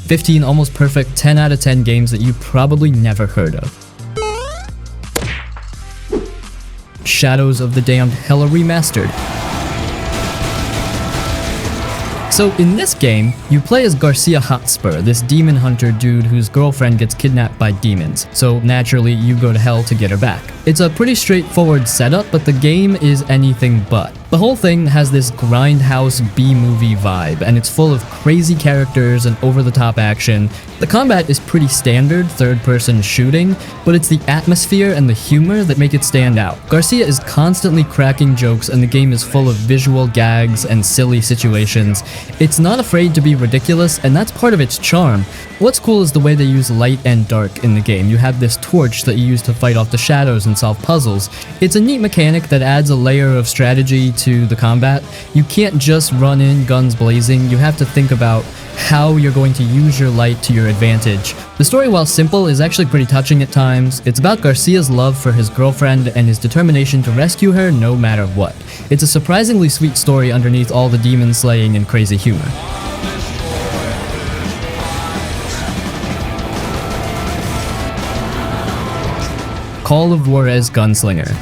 15 almost perfect 10 out of 10 games that you probably never heard of. Shadows of the Damned Hella Remastered. So in this game, you play as Garcia Hotspur, this demon hunter dude whose girlfriend gets kidnapped by demons, so naturally you go to hell to get her back. It's a pretty straightforward setup, but the game is anything but. The whole thing has this grindhouse B-movie vibe, and it's full of crazy characters and over-the-top action. The combat is pretty standard third-person shooting, but it's the atmosphere and the humor that make it stand out. Garcia is constantly cracking jokes, and the game is full of visual gags and silly situations. It's not afraid to be ridiculous, and that's part of its charm. What's cool is the way they use light and dark in the game. You have this torch that you use to fight off the shadows and solve puzzles. It's a neat mechanic that adds a layer of strategy to the combat. You can't just run in guns blazing, you have to think about how you're going to use your light to your advantage. The story, while simple, is actually pretty touching at times. It's about Garcia's love for his girlfriend and his determination to rescue her no matter what. It's a surprisingly sweet story underneath all the demon slaying and crazy humor. Call of Juarez Gunslinger.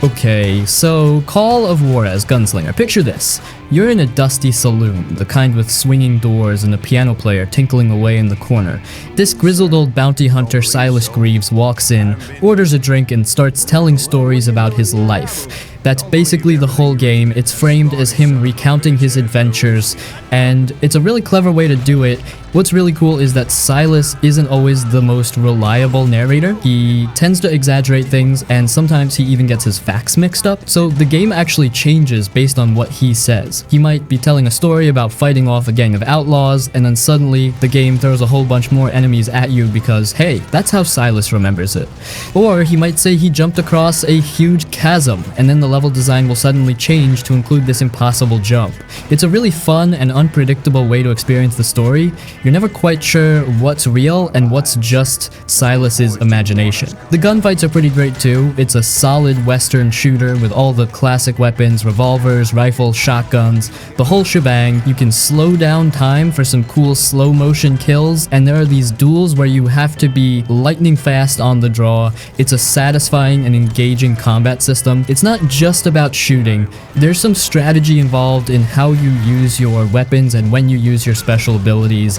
Okay, so Call of Juarez Gunslinger. Picture this. You're in a dusty saloon, the kind with swinging doors and a piano player tinkling away in the corner. This grizzled old bounty hunter, Silas Greaves, walks in, orders a drink, and starts telling stories about his life. That's basically the whole game. It's framed as him recounting his adventures, and it's a really clever way to do it. What's really cool is that Silas isn't always the most reliable narrator. He tends to exaggerate things, and sometimes he even gets his facts mixed up, so the game actually changes based on what he says. He might be telling a story about fighting off a gang of outlaws, and then suddenly the game throws a whole bunch more enemies at you because, hey, that's how Silas remembers it. Or he might say he jumped across a huge chasm, and then the level design will suddenly change to include this impossible jump. It's a really fun and unpredictable way to experience the story. You're never quite sure what's real and what's just Silas's imagination. The gunfights are pretty great too. It's a solid western shooter with all the classic weapons, revolvers, rifles, shotguns, the whole shebang. You can slow down time for some cool slow motion kills, and there are these duels where you have to be lightning fast on the draw. It's a satisfying and engaging combat system. It's not just about shooting. There's some strategy involved in how you use your weapons and when you use your special abilities.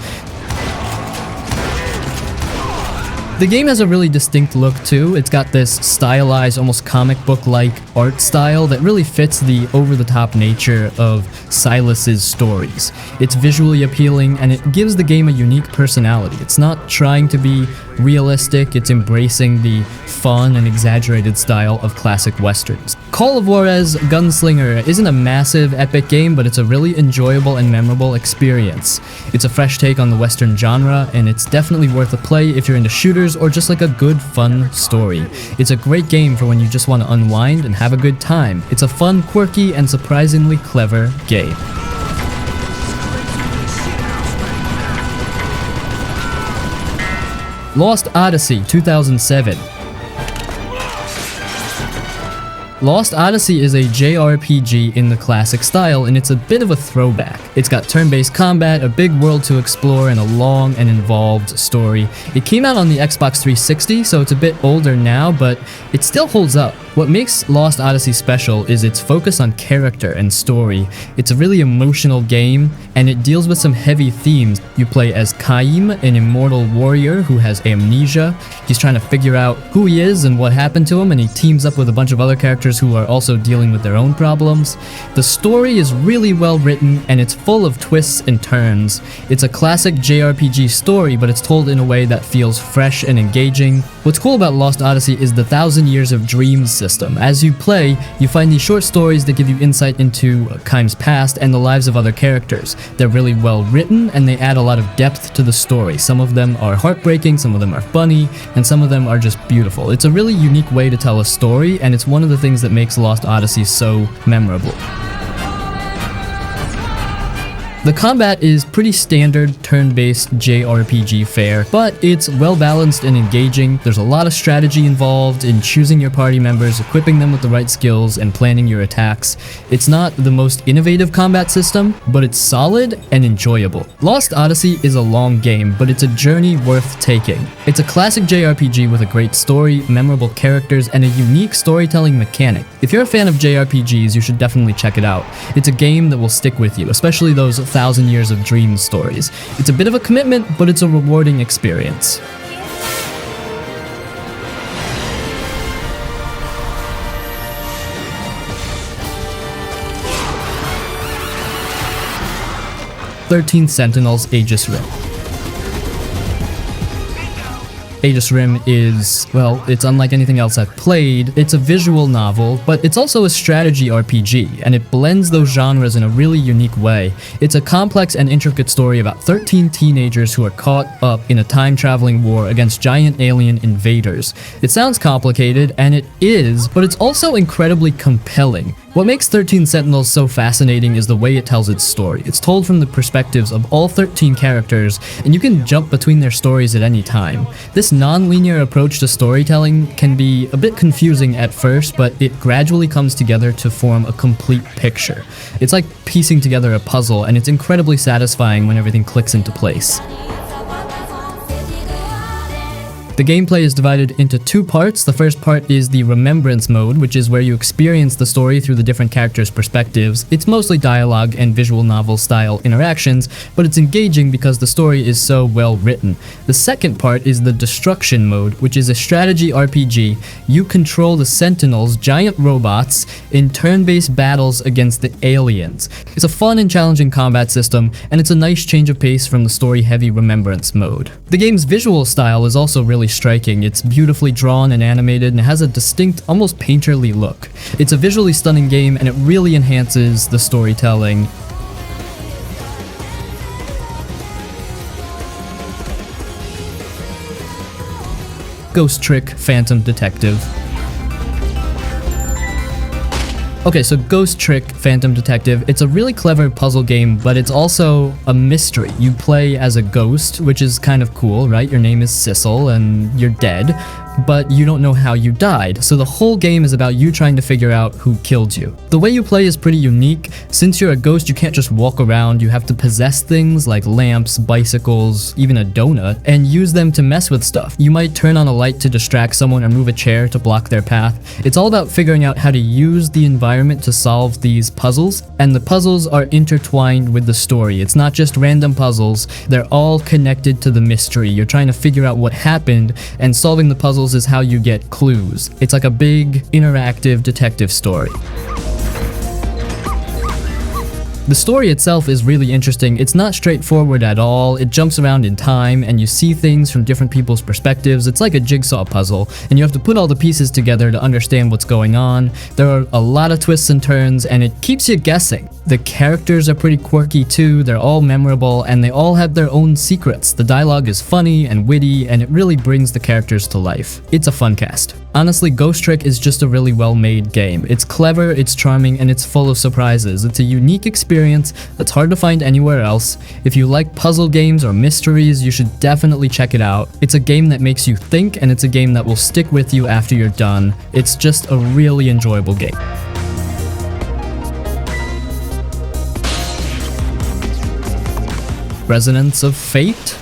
The game has a really distinct look too. It's got this stylized, almost comic book-like art style that really fits the over-the-top nature of Silas's stories. It's visually appealing, and it gives the game a unique personality. It's not trying to be realistic, it's embracing the fun and exaggerated style of classic westerns. Call of Juarez Gunslinger isn't a massive epic game, but it's a really enjoyable and memorable experience. It's a fresh take on the western genre, and it's definitely worth a play if you're into shooters or just like a good fun story. It's a great game for when you just want to unwind and have a good time. It's a fun, quirky, and surprisingly clever game. Lost Odyssey 2007. Lost Odyssey is a JRPG in the classic style, and it's a bit of a throwback. It's got turn-based combat, a big world to explore, and a long and involved story. It came out on the Xbox 360, so it's a bit older now, but it still holds up. What makes Lost Odyssey special is its focus on character and story. It's a really emotional game, and it deals with some heavy themes. You play as Kaim, an immortal warrior who has amnesia. He's trying to figure out who he is and what happened to him, and he teams up with a bunch of other characters who are also dealing with their own problems. The story is really well written, and it's full of twists and turns. It's a classic JRPG story, but it's told in a way that feels fresh and engaging. What's cool about Lost Odyssey is the 1,000 Years of Dreams system. As you play, you find these short stories that give you insight into Kaim's past and the lives of other characters. They're really well written, and they add a lot of depth to the story. Some of them are heartbreaking, some of them are funny, and some of them are just beautiful. It's a really unique way to tell a story, and it's one of the things that makes Lost Odyssey so memorable. The combat is pretty standard turn-based JRPG fare, but it's well balanced and engaging. There's a lot of strategy involved in choosing your party members, equipping them with the right skills, and planning your attacks. It's not the most innovative combat system, but it's solid and enjoyable. Lost Odyssey is a long game, but it's a journey worth taking. It's a classic JRPG with a great story, memorable characters, and a unique storytelling mechanic. If you're a fan of JRPGs, you should definitely check it out. It's a game that will stick with you, especially those 1,000 Years of Dreams stories. It's a bit of a commitment, but it's a rewarding experience. Sentinels Aegis Rim. Aegis Rim is, well, it's unlike anything else I've played. It's a visual novel, but it's also a strategy RPG, and it blends those genres in a really unique way. It's a complex and intricate story about 13 teenagers who are caught up in a time-traveling war against giant alien invaders. It sounds complicated, and it is, but it's also incredibly compelling. What makes 13 Sentinels so fascinating is the way it tells its story. It's told from the perspectives of all 13 characters, and you can jump between their stories at any time. This non-linear approach to storytelling can be a bit confusing at first, but it gradually comes together to form a complete picture. It's like piecing together a puzzle, and it's incredibly satisfying when everything clicks into place. The gameplay is divided into two parts. The first part is the Remembrance mode, which is where you experience the story through the different characters' perspectives. It's mostly dialogue and visual novel style interactions, but it's engaging because the story is so well written. The second part is the Destruction mode, which is a strategy RPG. You control the Sentinels, giant robots, in turn-based battles against the aliens. It's a fun and challenging combat system, and it's a nice change of pace from the story-heavy Remembrance mode. The game's visual style is also really striking. It's beautifully drawn and animated and has a distinct, almost painterly look. It's a visually stunning game, and it really enhances the storytelling. Ghost Trick Phantom Detective. Okay, so Ghost Trick Phantom Detective, it's a really clever puzzle game, but it's also a mystery. You play as a ghost, which is kind of cool, right? Your name is Sissel, and you're dead, but you don't know how you died. So the whole game is about you trying to figure out who killed you. The way you play is pretty unique. Since you're a ghost, you can't just walk around. You have to possess things like lamps, bicycles, even a donut, and use them to mess with stuff. You might turn on a light to distract someone or move a chair to block their path. It's all about figuring out how to use the environment to solve these puzzles, and the puzzles are intertwined with the story. It's not just random puzzles, they're all connected to the mystery. You're trying to figure out what happened, and solving the puzzles is how you get clues. It's like a big, interactive detective story. The story itself is really interesting. It's not straightforward at all. It jumps around in time, and you see things from different people's perspectives. It's like a jigsaw puzzle, and you have to put all the pieces together to understand what's going on. There are a lot of twists and turns, and it keeps you guessing. The characters are pretty quirky too. They're all memorable, and they all have their own secrets. The dialogue is funny and witty, and it really brings the characters to life. It's a fun cast. Honestly, Ghost Trick is just a really well-made game. It's clever, it's charming, and it's full of surprises. It's a unique experience that's hard to find anywhere else. If you like puzzle games or mysteries, you should definitely check it out. It's a game that makes you think, and it's a game that will stick with you after you're done. It's just a really enjoyable game. Resonance of Fate?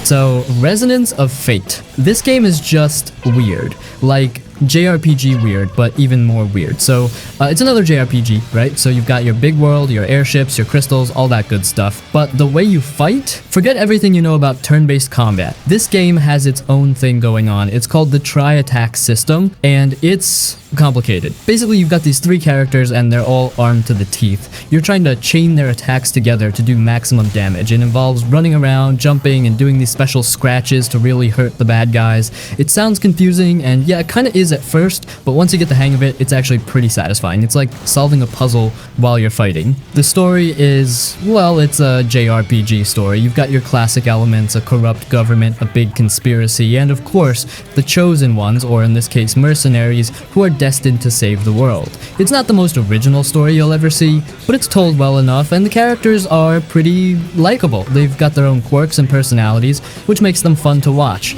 So, Resonance of Fate. This game is just weird. Like JRPG weird, but even more weird. So, it's another JRPG, right? So you've got your big world, your airships, your crystals, all that good stuff. But the way you fight, forget everything you know about turn-based combat. This game has its own thing going on. It's called the Tri-Attack system, and it's complicated. Basically, you've got these three characters, and they're all armed to the teeth. You're trying to chain their attacks together to do maximum damage. It involves running around, jumping, and doing these special scratches to really hurt the bad guys. It sounds confusing, and yeah, it kind of is at first, but once you get the hang of it, it's actually pretty satisfying. It's like solving a puzzle while you're fighting. The story is, well, it's a JRPG story. You've got your classic elements, a corrupt government, a big conspiracy, and of course, the chosen ones, or in this case, mercenaries, who are destined to save the world. It's not the most original story you'll ever see, but it's told well enough, and the characters are pretty likable. They've got their own quirks and personalities, which makes them fun to watch.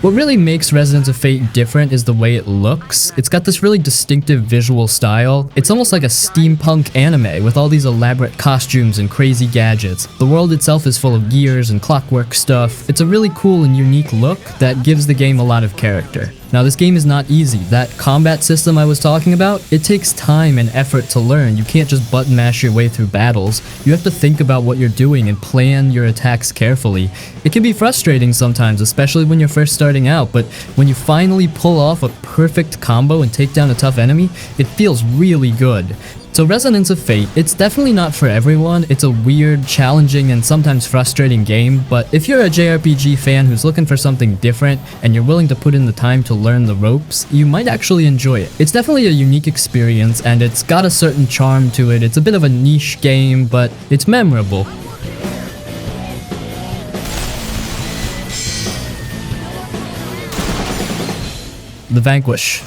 What really makes Resonance of Fate different is the way it looks. It's got this really distinctive visual style. It's almost like a steampunk anime with all these elaborate costumes and crazy gadgets. The world itself is full of gears and clockwork stuff. It's a really cool and unique look that gives the game a lot of character. Now, this game is not easy. That combat system I was talking about, it takes time and effort to learn. You can't just button mash your way through battles. You have to think about what you're doing and plan your attacks carefully. It can be frustrating sometimes, especially when you're first starting out, but when you finally pull off a perfect combo and take down a tough enemy, it feels really good. So Resonance of Fate, it's definitely not for everyone. It's a weird, challenging, and sometimes frustrating game, but if you're a JRPG fan who's looking for something different and you're willing to put in the time to learn the ropes, you might actually enjoy it. It's definitely a unique experience, and it's got a certain charm to it. It's a bit of a niche game, but it's memorable. The Vanquish.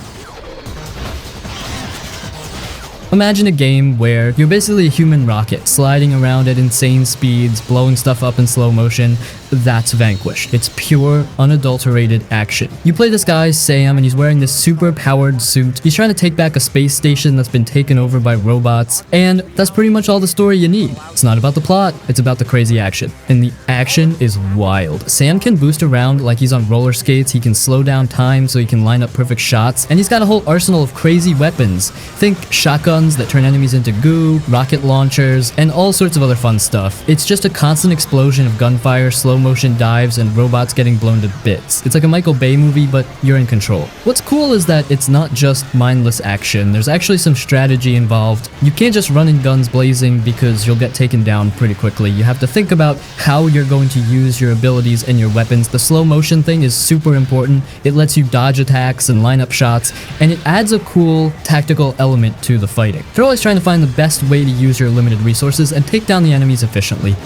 Imagine a game where you're basically a human rocket, sliding around at insane speeds, blowing stuff up in slow motion. That's Vanquish. It's pure, unadulterated action. You play this guy, Sam, and he's wearing this super powered suit. He's trying to take back a space station that's been taken over by robots, and that's pretty much all the story you need. It's not about the plot, it's about the crazy action. And the action is wild. Sam can boost around like he's on roller skates, he can slow down time so he can line up perfect shots, and he's got a whole arsenal of crazy weapons. Think shotguns that turn enemies into goo, rocket launchers, and all sorts of other fun stuff. It's just a constant explosion of gunfire, slow motion dives, and robots getting blown to bits. It's like a Michael Bay movie, but you're in control. What's cool is that it's not just mindless action. There's actually some strategy involved. You can't just run in guns blazing because you'll get taken down pretty quickly. You have to think about how you're going to use your abilities and your weapons. The slow motion thing is super important. It lets you dodge attacks and line up shots, and it adds a cool tactical element to the fighting. They're always trying to find the best way to use your limited resources and take down the enemies efficiently.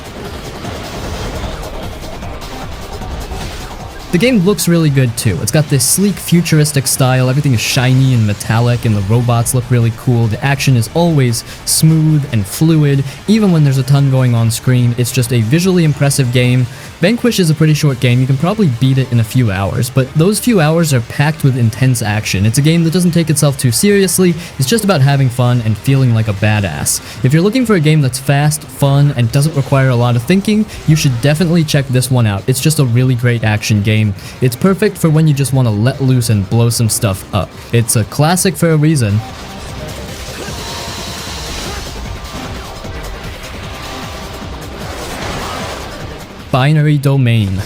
The game looks really good too. It's got this sleek futuristic style, everything is shiny and metallic, and the robots look really cool. The action is always smooth and fluid, even when there's a ton going on screen. It's just a visually impressive game. Vanquish is a pretty short game, you can probably beat it in a few hours, but those few hours are packed with intense action. It's a game that doesn't take itself too seriously, it's just about having fun and feeling like a badass. If you're looking for a game that's fast, fun, and doesn't require a lot of thinking, you should definitely check this one out. It's just a really great action game. It's perfect for when you just want to let loose and blow some stuff up. It's a classic for a reason. Binary Domain.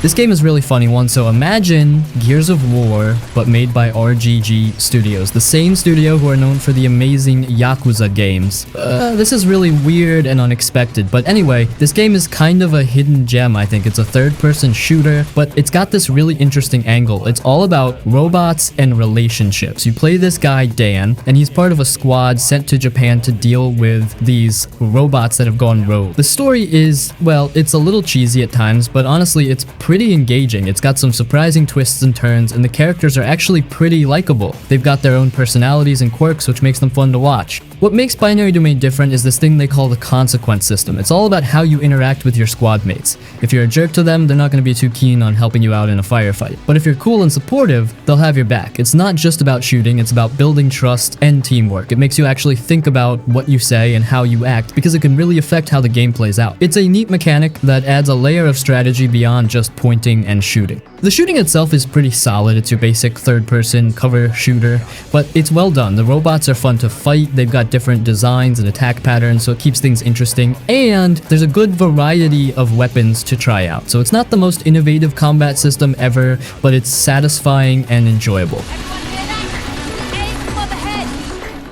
This game is a really funny one, so imagine Gears of War, but made by RGG Studios, the same studio who are known for the amazing Yakuza games. This is really weird and unexpected, but anyway, this game is kind of a hidden gem, I think. It's a third-person shooter, but it's got this really interesting angle. It's all about robots and relationships. You play this guy, Dan, and he's part of a squad sent to Japan to deal with these robots that have gone rogue. The story is, well, it's a little cheesy at times, but honestly, it's pretty engaging. It's got some surprising twists and turns, and the characters are actually pretty likable. They've got their own personalities and quirks, which makes them fun to watch. What makes Binary Domain different is this thing they call the consequence system. It's all about how you interact with your squad mates. If you're a jerk to them, they're not going to be too keen on helping you out in a firefight. But if you're cool and supportive, they'll have your back. It's not just about shooting, it's about building trust and teamwork. It makes you actually think about what you say and how you act, because it can really affect how the game plays out. It's a neat mechanic that adds a layer of strategy beyond just pointing and shooting. The shooting itself is pretty solid. It's your basic third-person cover shooter, but it's well done. The robots are fun to fight, they've got different designs and attack patterns, so it keeps things interesting, and there's a good variety of weapons to try out. So it's not the most innovative combat system ever, but it's satisfying and enjoyable.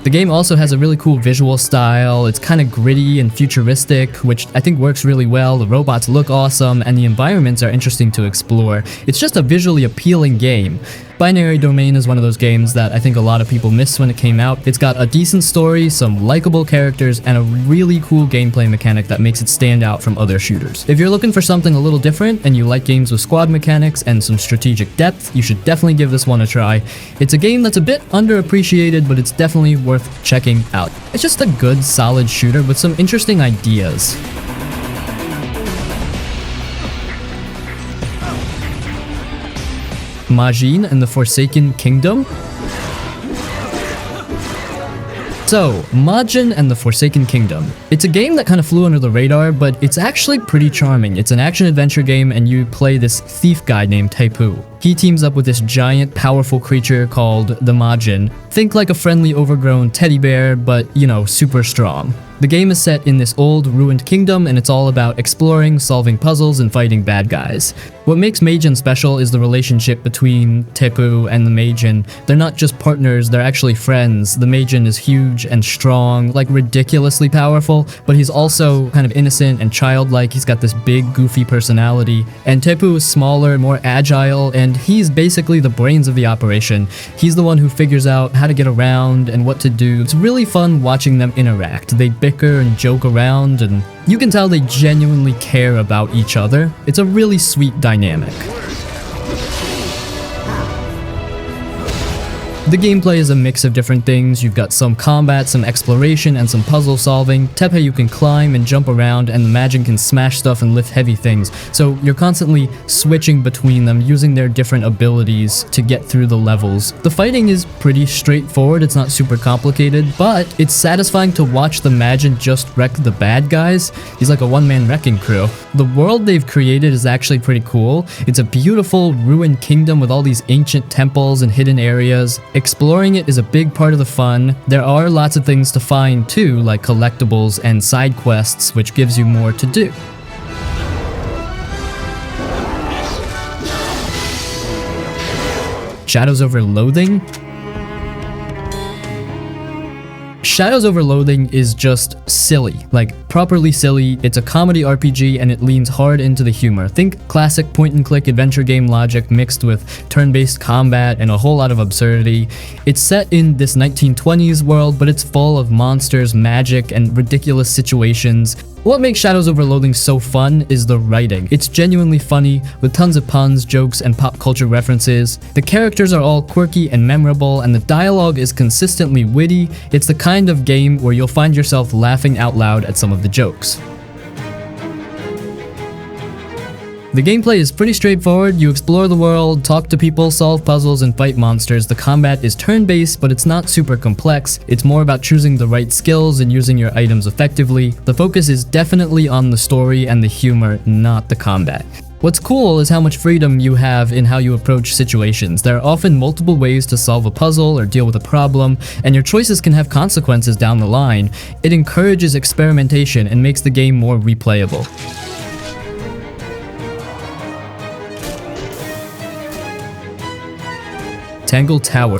The game also has a really cool visual style. It's kind of gritty and futuristic, which I think works really well. The robots look awesome, and the environments are interesting to explore. It's just a visually appealing game. Binary Domain is one of those games that I think a lot of people missed when it came out. It's got a decent story, some likable characters, and a really cool gameplay mechanic that makes it stand out from other shooters. If you're looking for something a little different and you like games with squad mechanics and some strategic depth, you should definitely give this one a try. It's a game that's a bit underappreciated, but it's definitely worth checking out. It's just a good, solid shooter with some interesting ideas. Majin and the Forsaken Kingdom. So, Majin and the Forsaken Kingdom. It's a game that kind of flew under the radar, but it's actually pretty charming. It's an action-adventure game, and you play this thief guy named Taepu. He teams up with this giant, powerful creature called the Majin. Think like a friendly, overgrown teddy bear, but, you know, super strong. The game is set in this old, ruined kingdom, and it's all about exploring, solving puzzles, and fighting bad guys. What makes Majin special is the relationship between Taepu and the Majin. They're not just partners, they're actually friends. The Majin is huge and strong, like ridiculously powerful, but he's also kind of innocent and childlike. He's got this big, goofy personality. And Taepu is smaller, more agile, and he's basically the brains of the operation. He's the one who figures out how to get around and what to do. It's really fun watching them interact. They bicker and joke around, and you can tell they genuinely care about each other. It's a really sweet dynamic. The gameplay is a mix of different things. You've got some combat, some exploration, and some puzzle solving. Tepe you can climb and jump around, and the Majin can smash stuff and lift heavy things. So you're constantly switching between them, using their different abilities to get through the levels. The fighting is pretty straightforward, it's not super complicated, but it's satisfying to watch the Majin just wreck the bad guys. He's like a one-man wrecking crew. The world they've created is actually pretty cool. It's a beautiful, ruined kingdom with all these ancient temples and hidden areas. Exploring it is a big part of the fun. There are lots of things to find too, like collectibles and side quests, which gives you more to do. Shadows over Loathing? Shadows over Loathing is just silly, like properly silly. It's a comedy RPG and it leans hard into the humor. Think classic point-and-click adventure game logic mixed with turn-based combat and a whole lot of absurdity. It's set in this 1920s world, but it's full of monsters, magic, and ridiculous situations. What makes Shadows over Loathing so fun is the writing. It's genuinely funny, with tons of puns, jokes, and pop culture references. The characters are all quirky and memorable, and the dialogue is consistently witty. It's the kind of game where you'll find yourself laughing out loud at some of the jokes. The gameplay is pretty straightforward. You explore the world, talk to people, solve puzzles, and fight monsters. The combat is turn-based, but it's not super complex. It's more about choosing the right skills and using your items effectively. The focus is definitely on the story and the humor, not the combat. What's cool is how much freedom you have in how you approach situations. There are often multiple ways to solve a puzzle or deal with a problem, and your choices can have consequences down the line. It encourages experimentation and makes the game more replayable. Tangle Tower.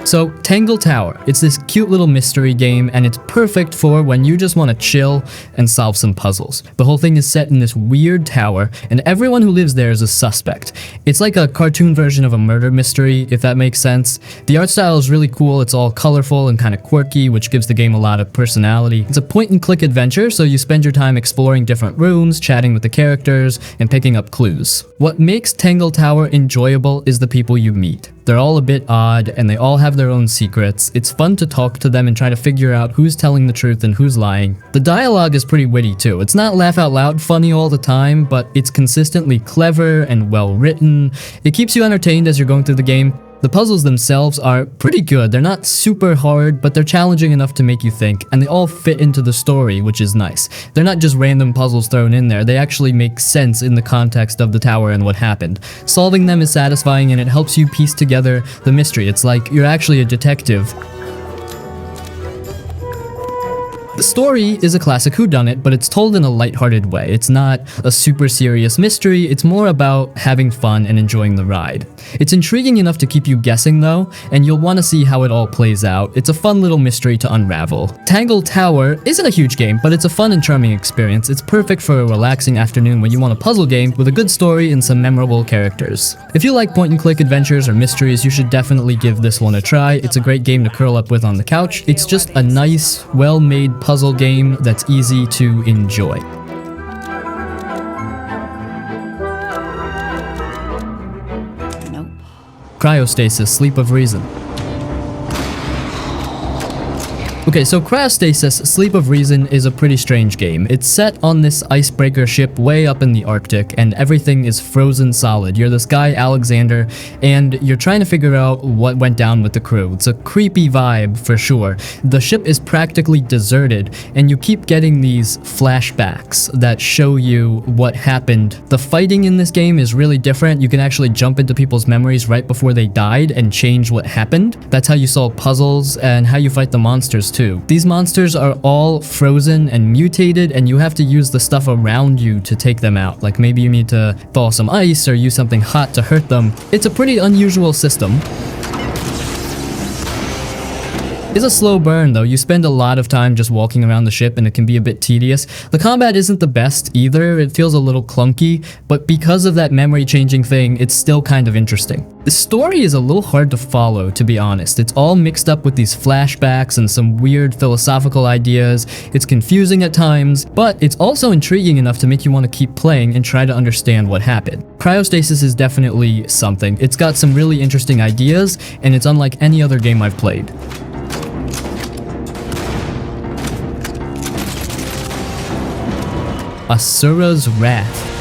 So, Tangle Tower, it's this cute little mystery game, and it's perfect for when you just want to chill and solve some puzzles. The whole thing is set in this weird tower, and everyone who lives there is a suspect. It's like a cartoon version of a murder mystery, if that makes sense. The art style is really cool. It's all colorful and kind of quirky, which gives the game a lot of personality. It's a point-and-click adventure, so you spend your time exploring different rooms, chatting with the characters, and picking up clues. What makes Tangle Tower enjoyable is the people you meet. They're all a bit odd, and they all have their own secrets. It's fun to talk to them and try to figure out who's telling the truth and who's lying. The dialogue is pretty witty too. It's not laugh out loud funny all the time, but it's consistently clever and well written. It keeps you entertained as you're going through the game. The puzzles themselves are pretty good. They're not super hard, but they're challenging enough to make you think, and they all fit into the story, which is nice. They're not just random puzzles thrown in there. They actually make sense in the context of the tower and what happened. Solving them is satisfying, and it helps you piece together the mystery. It's like you're actually a detective. The story is a classic whodunit, but it's told in a lighthearted way. It's not a super serious mystery, it's more about having fun and enjoying the ride. It's intriguing enough to keep you guessing though, and you'll want to see how it all plays out. It's a fun little mystery to unravel. Tangle Tower isn't a huge game, but it's a fun and charming experience. It's perfect for a relaxing afternoon when you want a puzzle game with a good story and some memorable characters. If you like point-and-click adventures or mysteries, you should definitely give this one a try. It's a great game to curl up with on the couch. It's just a nice, well-made puzzle game that's easy to enjoy. Nope. Cryostasis, Sleep of Reason. Okay, so Cryostasis, Sleep of Reason is a pretty strange game. It's set on this icebreaker ship way up in the Arctic, and everything is frozen solid. You're this guy, Alexander, and you're trying to figure out what went down with the crew. It's a creepy vibe, for sure. The ship is practically deserted, and you keep getting these flashbacks that show you what happened. The fighting in this game is really different. You can actually jump into people's memories right before they died and change what happened. That's how you solve puzzles and how you fight the monsters too. These monsters are all frozen and mutated, and you have to use the stuff around you to take them out. Like maybe you need to thaw some ice or use something hot to hurt them. It's a pretty unusual system. It's a slow burn though. You spend a lot of time just walking around the ship and it can be a bit tedious. The combat isn't the best either. It feels a little clunky, but because of that memory changing thing, it's still kind of interesting. The story is a little hard to follow, to be honest. It's all mixed up with these flashbacks and some weird philosophical ideas. It's confusing at times, but it's also intriguing enough to make you want to keep playing and try to understand what happened. Cryostasis is definitely something. It's got some really interesting ideas, and it's unlike any other game I've played. Asura's Wrath.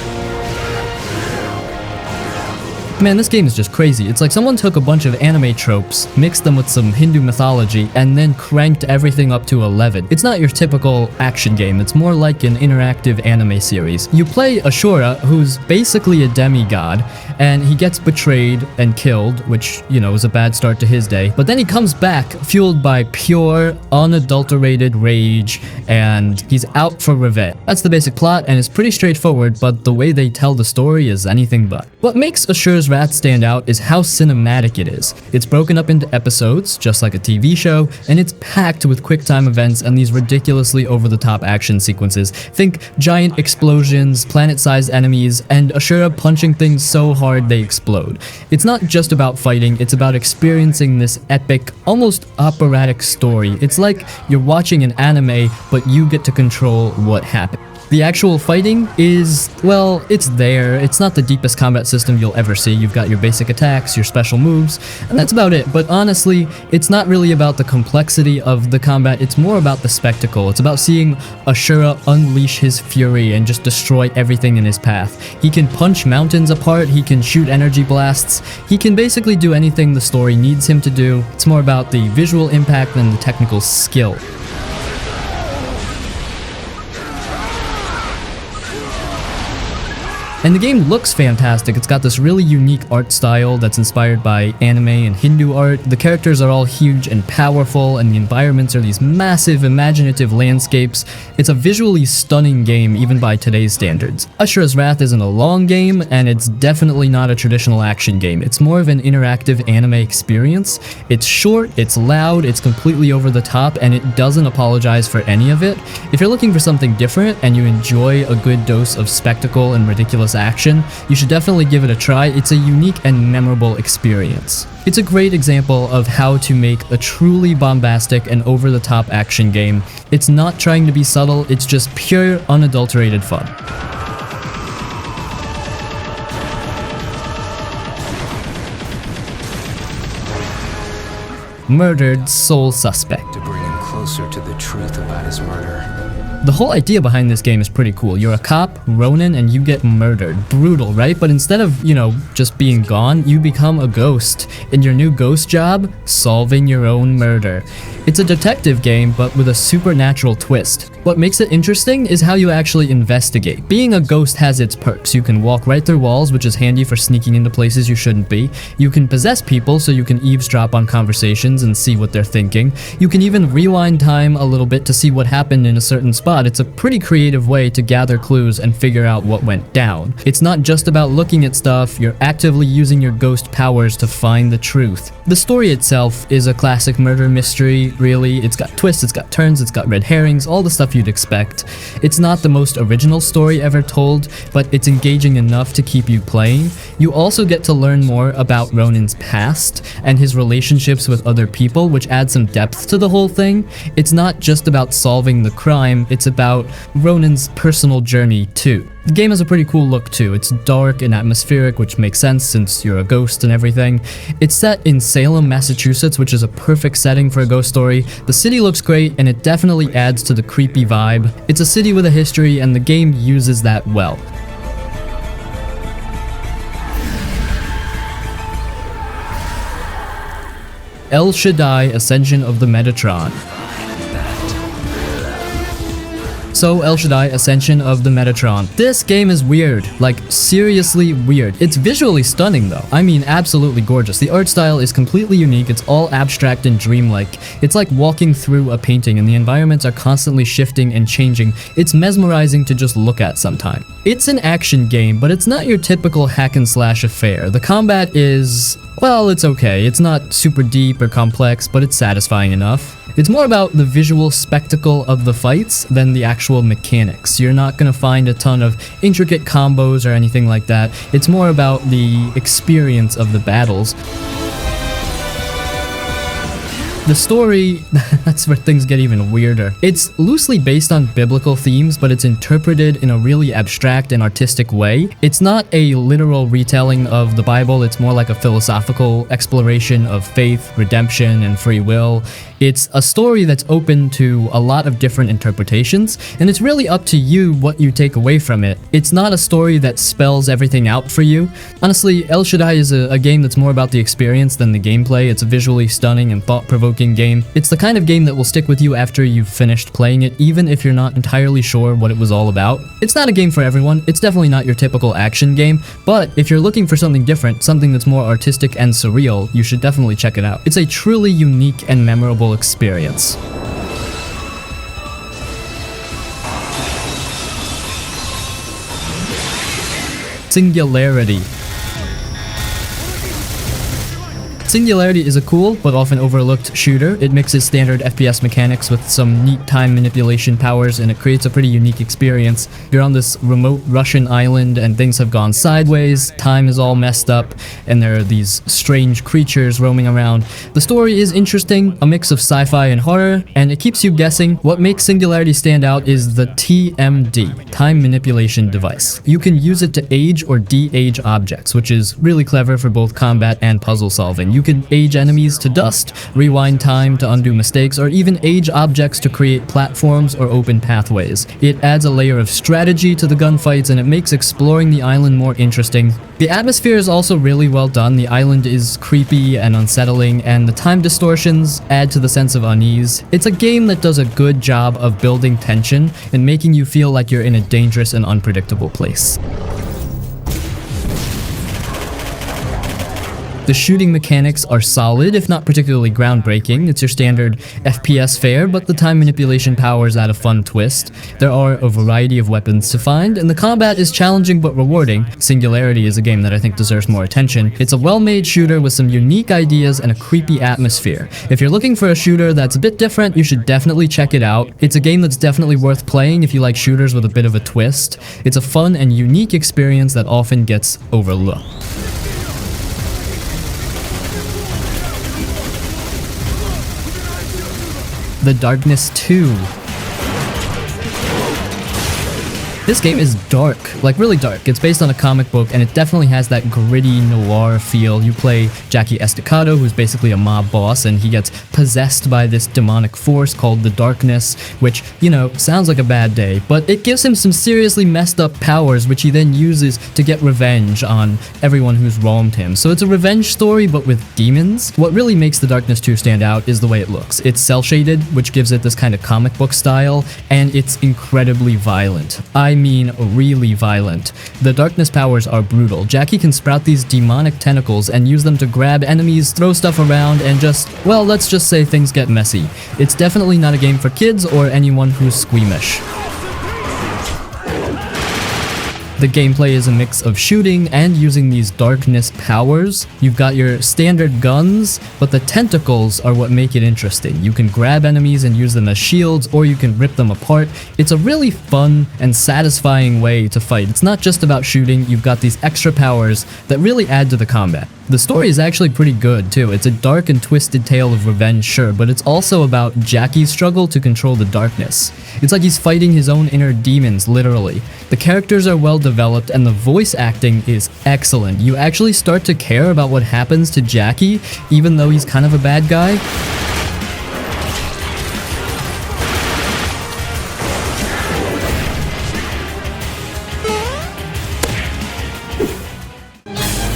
Man, this game is just crazy. It's like someone took a bunch of anime tropes, mixed them with some Hindu mythology, and then cranked everything up to 11. It's not your typical action game, it's more like an interactive anime series. You play Asura, who's basically a demigod, and he gets betrayed and killed, which, you know, is a bad start to his day. But then he comes back, fueled by pure, unadulterated rage, and he's out for revenge. That's the basic plot, and it's pretty straightforward, but the way they tell the story is anything but. What makes Asura's Wrath stand out is how cinematic it is. It's broken up into episodes, just like a TV show, and it's packed with quick-time events and these ridiculously over-the-top action sequences. Think giant explosions, planet-sized enemies, and Asura punching things so hard they explode. It's not just about fighting, it's about experiencing this epic, almost operatic story. It's like you're watching an anime, but you get to control what happens. The actual fighting is, well, it's there. It's not the deepest combat system you'll ever see. You've got your basic attacks, your special moves, and that's about it. But honestly, it's not really about the complexity of the combat. It's more about the spectacle. It's about seeing Asura unleash his fury and just destroy everything in his path. He can punch mountains apart. He can shoot energy blasts. He can basically do anything the story needs him to do. It's more about the visual impact than the technical skill. And the game looks fantastic. It's got this really unique art style that's inspired by anime and Hindu art. The characters are all huge and powerful, and the environments are these massive, imaginative landscapes. It's a visually stunning game, even by today's standards. Asura's Wrath isn't a long game, and it's definitely not a traditional action game. It's more of an interactive anime experience. It's short, it's loud, it's completely over the top, and it doesn't apologize for any of it. If you're looking for something different and you enjoy a good dose of spectacle and ridiculous action, you should definitely give it a try. It's a unique and memorable experience. It's a great example of how to make a truly bombastic and over-the-top action game. It's not trying to be subtle, it's just pure, unadulterated fun. Murdered Sole Suspect. To bring him closer to the truth about his murder. The whole idea behind this game is pretty cool. You're a cop, Ronin, and you get murdered. Brutal, right? But instead of, just being gone, you become a ghost. And your new ghost job? Solving your own murder. It's a detective game, but with a supernatural twist. What makes it interesting is how you actually investigate. Being a ghost has its perks. You can walk right through walls, which is handy for sneaking into places you shouldn't be. You can possess people, so you can eavesdrop on conversations and see what they're thinking. You can even rewind time a little bit to see what happened in a certain spot. It's a pretty creative way to gather clues and figure out what went down. It's not just about looking at stuff, you're actively using your ghost powers to find the truth. The story itself is a classic murder mystery, really. It's got twists, it's got turns, it's got red herrings, all the stuff you'd expect. It's not the most original story ever told, but it's engaging enough to keep you playing. You also get to learn more about Ronin's past and his relationships with other people, which adds some depth to the whole thing. It's not just about solving the crime, it's about Ronin's personal journey too. The game has a pretty cool look too. It's dark and atmospheric, which makes sense since you're a ghost and everything. It's set in Salem, Massachusetts, which is a perfect setting for a ghost story. The city looks great and it definitely adds to the creepy vibe. It's a city with a history and the game uses that well. El Shaddai, Ascension of the Metatron. So, El Shaddai, Ascension of the Metatron. This game is weird, like seriously weird. It's visually stunning though. I mean, absolutely gorgeous. The art style is completely unique. It's all abstract and dreamlike. It's like walking through a painting and the environments are constantly shifting and changing. It's mesmerizing to just look at sometimes. It's an action game, but it's not your typical hack and slash affair. The combat is, well, it's okay. It's not super deep or complex, but it's satisfying enough. It's more about the visual spectacle of the fights than the actual mechanics. You're not gonna find a ton of intricate combos or anything like that. It's more about the experience of the battles. The story, that's where things get even weirder. It's loosely based on biblical themes, but it's interpreted in a really abstract and artistic way. It's not a literal retelling of the Bible, it's more like a philosophical exploration of faith, redemption, and free will. It's a story that's open to a lot of different interpretations, and it's really up to you what you take away from it. It's not a story that spells everything out for you. Honestly, El Shaddai is a game that's more about the experience than the gameplay. It's a visually stunning and thought-provoking game. It's the kind of game that will stick with you after you've finished playing it, even if you're not entirely sure what it was all about. It's not a game for everyone. It's definitely not your typical action game, but if you're looking for something different, something that's more artistic and surreal, you should definitely check it out. It's a truly unique and memorable experience. Singularity. Singularity is a cool, but often overlooked shooter. It mixes standard FPS mechanics with some neat time manipulation powers, and it creates a pretty unique experience. You're on this remote Russian island, and things have gone sideways, time is all messed up, and there are these strange creatures roaming around. The story is interesting, a mix of sci-fi and horror, and it keeps you guessing. What makes Singularity stand out is the TMD, time manipulation device. You can use it to age or de-age objects, which is really clever for both combat and puzzle solving. You can age enemies to dust, rewind time to undo mistakes, or even age objects to create platforms or open pathways. It adds a layer of strategy to the gunfights, and it makes exploring the island more interesting. The atmosphere is also really well done. The island is creepy and unsettling, and the time distortions add to the sense of unease. It's a game that does a good job of building tension and making you feel like you're in a dangerous and unpredictable place. The shooting mechanics are solid, if not particularly groundbreaking. It's your standard FPS fare, but the time manipulation powers add a fun twist. There are a variety of weapons to find, and the combat is challenging but rewarding. Singularity is a game that I think deserves more attention. It's a well-made shooter with some unique ideas and a creepy atmosphere. If you're looking for a shooter that's a bit different, you should definitely check it out. It's a game that's definitely worth playing if you like shooters with a bit of a twist. It's a fun and unique experience that often gets overlooked. The Darkness 2. This game is dark, like really dark. It's based on a comic book and it definitely has that gritty noir feel. You play Jackie Estacado, who's basically a mob boss, and he gets possessed by this demonic force called the Darkness, which, you know, sounds like a bad day, but it gives him some seriously messed up powers which he then uses to get revenge on everyone who's wronged him. So it's a revenge story but with demons. What really makes The Darkness 2 stand out is the way it looks. It's cel-shaded, which gives it this kind of comic book style, and it's incredibly violent. I mean really violent. The Darkness powers are brutal. Jackie can sprout these demonic tentacles and use them to grab enemies, throw stuff around, and just, well, let's just say things get messy. It's definitely not a game for kids or anyone who's squeamish. The gameplay is a mix of shooting and using these darkness powers. You've got your standard guns, but the tentacles are what make it interesting. You can grab enemies and use them as shields, or you can rip them apart. It's a really fun and satisfying way to fight. It's not just about shooting, you've got these extra powers that really add to the combat. The story is actually pretty good too. It's a dark and twisted tale of revenge, sure, but it's also about Jackie's struggle to control the darkness. It's like he's fighting his own inner demons, literally. The characters are well developed and the voice acting is excellent. You actually start to care about what happens to Jackie, even though he's kind of a bad guy.